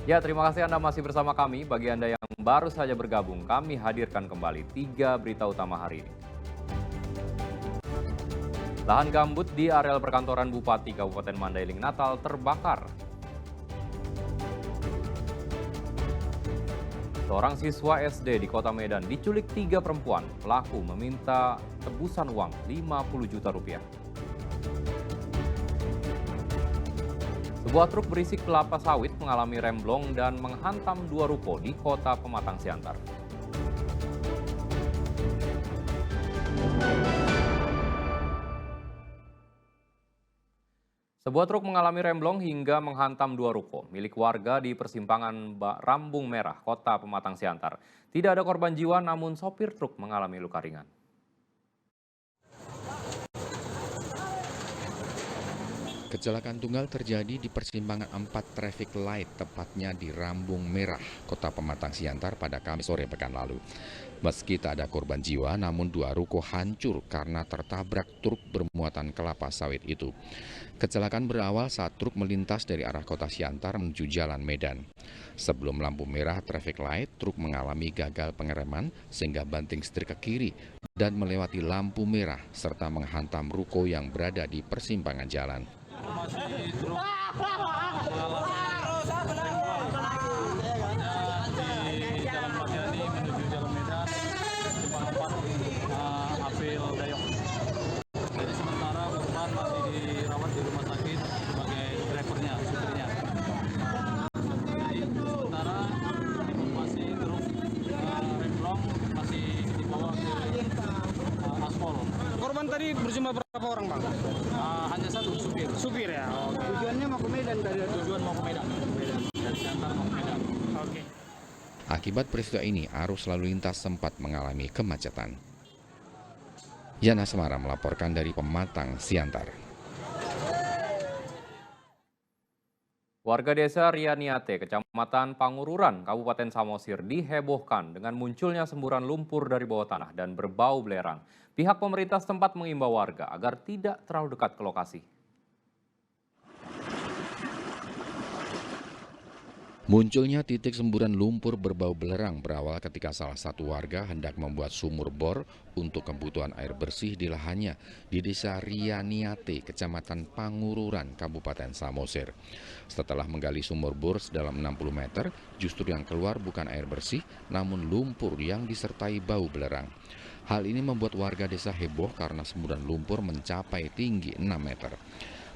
Ya, terima kasih Anda masih bersama kami. Bagi Anda yang baru saja bergabung, kami hadirkan kembali 3 berita utama hari ini. Lahan gambut di areal perkantoran Bupati Kabupaten Mandailing Natal terbakar. Seorang siswa SD di Kota Medan diculik 3 perempuan. Pelaku meminta tebusan uang 50 juta rupiah. Sebuah truk berisi kelapa sawit mengalami remblong dan menghantam 2 ruko di Kota Pematang Siantar. Sebuah truk mengalami remblong hingga menghantam 2 ruko milik warga di persimpangan Rambung Merah, Kota Pematang Siantar. Tidak ada korban jiwa, namun sopir truk mengalami luka ringan. Kecelakaan tunggal terjadi di persimpangan 4 traffic light, tepatnya di Rambung Merah, Kota Pematang Siantar pada Kamis sore pekan lalu. Meski tak ada korban jiwa, namun 2 ruko hancur karena tertabrak truk bermuatan kelapa sawit itu. Kecelakaan berawal saat truk melintas dari arah Kota Siantar menuju Jalan Medan. Sebelum lampu merah traffic light, truk mengalami gagal pengereman sehingga banting setir ke kiri dan melewati lampu merah serta menghantam ruko yang berada di persimpangan jalan. Masih truk mengalami di Jalan Padiani menuju Jalan Medan, depan 4 Apel Dayok. Jadi sementara korban masih dirawat di rumah sakit sebagai drivernya, supirnya. Jadi sementara masih truk remblong masih dibawa ke aspal. Korban tadi berjumlah berapa orang, Bang? Hanya satu supir. Supir ya. Oke. Tujuannya mau ke Medan Tujuan mau ke Medan. Dari Siantar mau ke Medan. Oke. Akibat peristiwa ini, arus lalu lintas sempat mengalami kemacetan. Yana Semara melaporkan dari Pematang, Siantar. Warga desa Rianiate, Kecamatan Pangururan, Kabupaten Samosir dihebohkan dengan munculnya semburan lumpur dari bawah tanah dan berbau belerang. Pihak pemerintah setempat mengimbau warga agar tidak terlalu dekat ke lokasi. Munculnya titik semburan lumpur berbau belerang berawal ketika salah satu warga hendak membuat sumur bor untuk kebutuhan air bersih di lahannya di desa Rianiate, Kecamatan Pangururan, Kabupaten Samosir. Setelah menggali sumur bor sedalam 60 meter, justru yang keluar bukan air bersih, namun lumpur yang disertai bau belerang. Hal ini membuat warga desa heboh karena semburan lumpur mencapai tinggi 6 meter.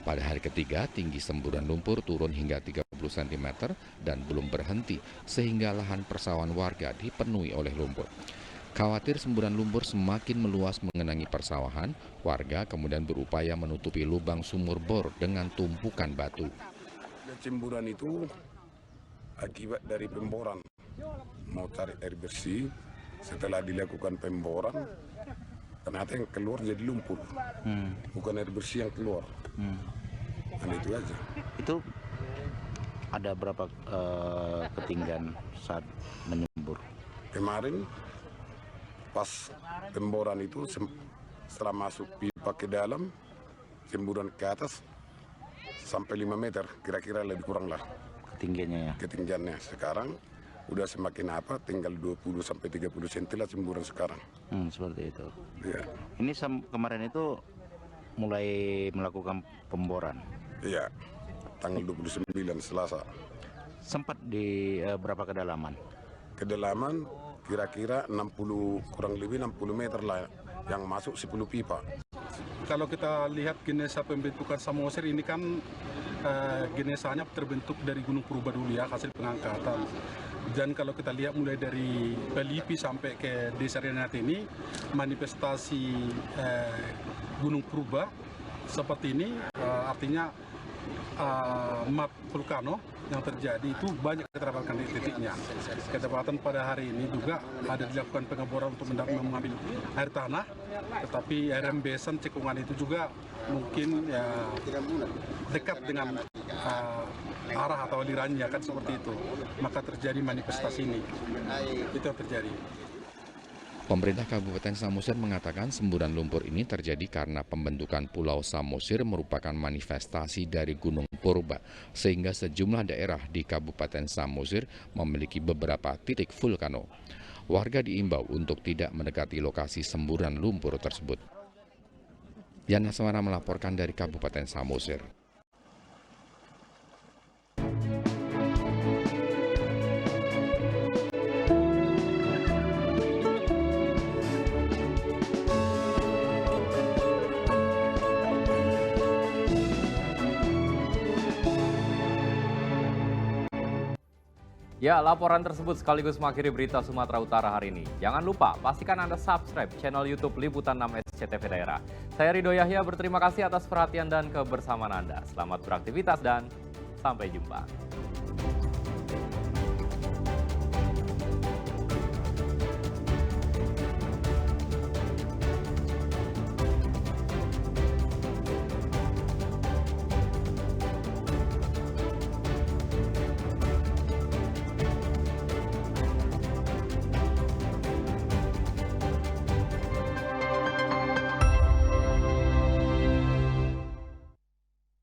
Pada hari ketiga, tinggi semburan lumpur turun hingga 30 cm dan belum berhenti, sehingga lahan persawahan warga dipenuhi oleh lumpur. Khawatir semburan lumpur semakin meluas mengenangi persawahan, warga kemudian berupaya menutupi lubang sumur bor dengan tumpukan batu. Semburan itu akibat dari pemboran, mau cari air bersih. Setelah dilakukan pemboran, ternyata yang keluar jadi lumpur, bukan air bersih yang keluar. Dan itu aja. Itu ada berapa ketinggian saat menyembur? Kemarin pas pemboran itu setelah masuk pipa ke dalam, semburan ke atas sampai 5 meter, kira-kira lebih kurang lah Ketinggiannya ya? ketinggiannya. Sekarang udah semakin tinggal 20 sampai 30 cm lah semburan sekarang. Seperti itu. Iya. Ini kemarin itu mulai melakukan pemboran. Iya. Tanggal 29 Selasa. Sempat di berapa kedalaman? Kedalaman kira-kira 60, kurang lebih 60 meter lah, yang masuk 10 pipa. Kalau kita lihat genesa pembentukan Samosir ini kan genesanya terbentuk dari Gunung Purba dulu ya, hasil pengangkatan. Dan kalau kita lihat mulai dari Pelipi sampai ke Desa Renat ini, manifestasi Gunung Purba seperti ini, artinya map vulkano yang terjadi itu banyak ketidakpatan di titiknya. Ketidakpatan pada hari ini juga ada dilakukan pengeboran untuk mengambil air tanah, tetapi rembesan cekungan itu juga mungkin ya dekat dengan arah atau alirannya kan seperti itu, maka terjadi manifestasi ini. Itu yang terjadi. Pemerintah Kabupaten Samosir mengatakan semburan lumpur ini terjadi karena pembentukan Pulau Samosir merupakan manifestasi dari Gunung Purba, sehingga sejumlah daerah di Kabupaten Samosir memiliki beberapa titik vulkano. Warga diimbau untuk tidak mendekati lokasi semburan lumpur tersebut. Yana Semara melaporkan dari Kabupaten Samosir. Ya, laporan tersebut sekaligus mengakhiri berita Sumatera Utara hari ini. Jangan lupa, pastikan Anda subscribe channel YouTube Liputan 6 SCTV Daerah. Saya Ridho Yahya berterima kasih atas perhatian dan kebersamaan Anda. Selamat beraktivitas dan sampai jumpa.